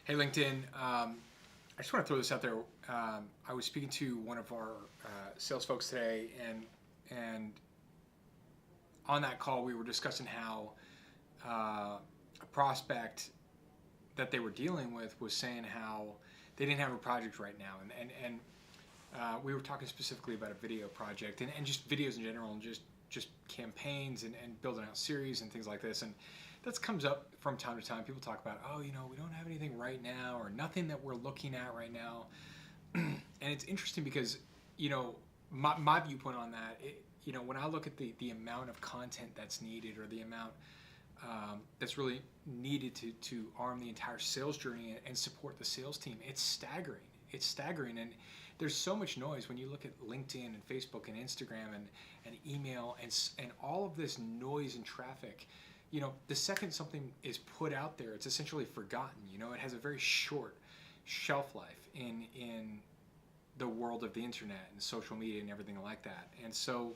Hey, LinkedIn. I just want to throw this out there. I was speaking to one of our sales folks today, and on that call, we were discussing how a prospect that they were dealing with was saying how they didn't have a project right now, and we were talking specifically about a video project and just videos in general, and just campaigns and building out series and things like this. And that comes up from time to time. People talk about, oh, we don't have anything right now, or nothing that we're looking at right now. And it's interesting because, my viewpoint on that, when I look at the amount of content that's needed, or the amount that's really needed to arm the entire sales journey and support the sales team, it's staggering. It's staggering. And there's so much noise when you look at LinkedIn and Facebook and Instagram and email and all of this noise and traffic. The second something is put out there, it's essentially forgotten. It has a very short shelf life in the world of the internet and social media and everything like that. And so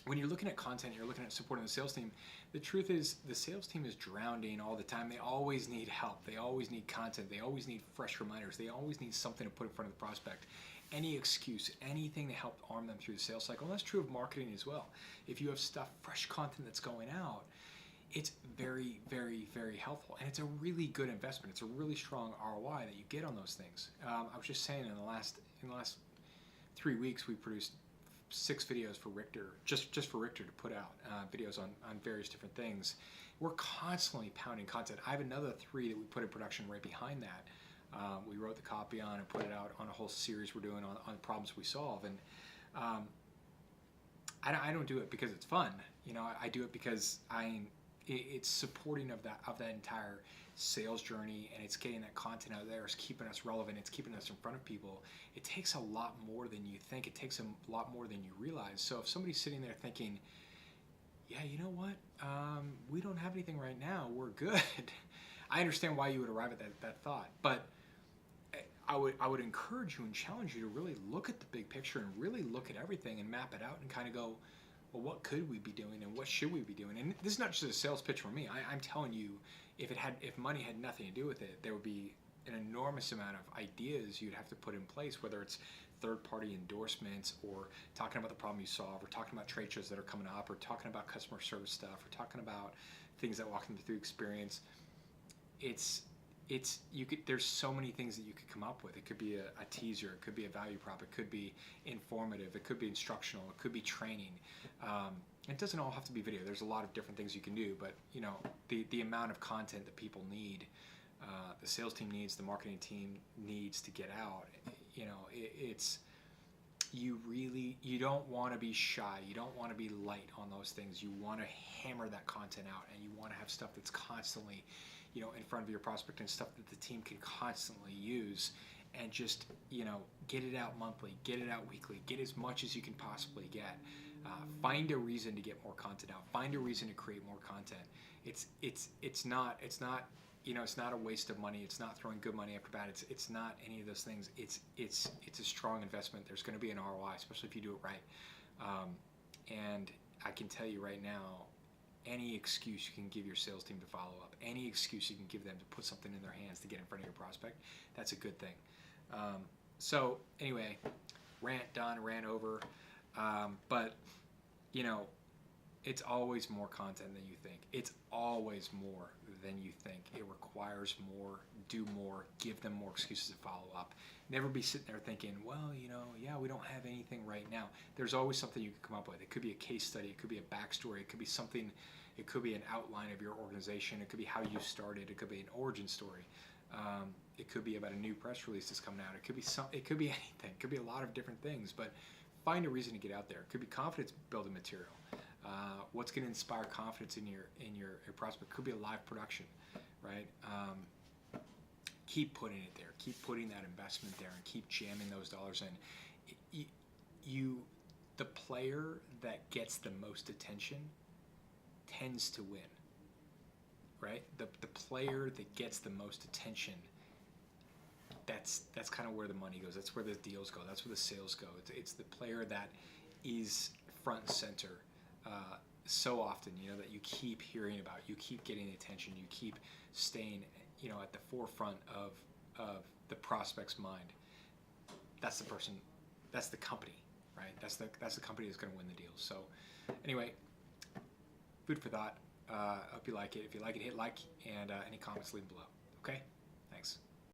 when you're looking at content, you're looking at supporting the sales team, the truth is the sales team is drowning all the time. They always need help. They always need content. They always need fresh reminders. They always need something to put in front of the prospect. Any excuse, anything to help arm them through the sales cycle. And that's true of marketing as well. If you have fresh content that's going out, it's very, very, very helpful. And it's a really good investment. It's a really strong ROI that you get on those things. I was just saying in the last 3 weeks, we produced 6 videos for Richter, just for Richter to put out videos on various different things. We're constantly pounding content. I have another 3 that we put in production right behind that. We wrote the copy on and put it out on a whole series we're doing on problems we solve. And I don't do it because it's fun. I do it because it's supporting of that entire sales journey, and it's getting that content out there. It's keeping us relevant. It's keeping us in front of people. It takes a lot more than you think. It takes a lot more than you realize. So if somebody's sitting there thinking, yeah, you know what? We don't have anything right now. We're good. I understand why you would arrive at that thought, but I would encourage you and challenge you to really look at the big picture and really look at everything and map it out and kind of go, well, what could we be doing and what should we be doing? And this is not just a sales pitch for me. I'm telling you, if money had nothing to do with it, there would be an enormous amount of ideas you'd have to put in place, whether it's third-party endorsements, or talking about the problem you solve, or talking about trade shows that are coming up, or talking about customer service stuff, or talking about things that walk them through experience. There's so many things that you could come up with. It could be a teaser, it could be a value prop, it could be informative, it could be instructional, it could be training. It doesn't all have to be video. There's a lot of different things you can do, but the amount of content that people need, the sales team needs, the marketing team needs to get out. You don't want to be shy. You don't want to be light on those things. You want to hammer that content out, and you want to have stuff that's constantly in front of your prospect, and stuff that the team can constantly use, and just get it out monthly, get it out weekly, get as much as you can possibly get. Find a reason to get more content out. Find a reason to create more content. It's not a waste of money. It's not throwing good money after bad. It's not any of those things. It's a strong investment. There's going to be an ROI, especially if you do it right. And I can tell you right now, any excuse you can give your sales team to follow up, any excuse you can give them to put something in their hands to get in front of your prospect, that's a good thing. So anyway, rant over. But it's always more content than you think. It's always more than you think. It requires more. Do more. Give them more excuses to follow up. Never be sitting there thinking, well, yeah, we don't have anything right now. There's always something you can come up with. It could be a case study. It could be a backstory. It could be something. It could be an outline of your organization. It could be how you started. It could be an origin story. It could be about a new press release that's coming out. It could be It could be anything. It could be a lot of different things. But find a reason to get out there. It could be confidence building material. What's going to inspire confidence in your prospect? Could be a live production, right? Keep putting it there. Keep putting that investment there, and keep jamming those dollars in. The player that gets the most attention tends to win, right? The player that gets the most attention, that's kind of where the money goes. That's where the deals go. That's where the sales go. It's the player that is front and center so often, that you keep hearing about. You keep getting attention. You keep staying, at the forefront of the prospect's mind, that's the person, that's the company, right? That's the company that's going to win the deal. So anyway, food for thought. I hope you like it. If you like it, hit like, and any comments, leave them below. Okay? Thanks.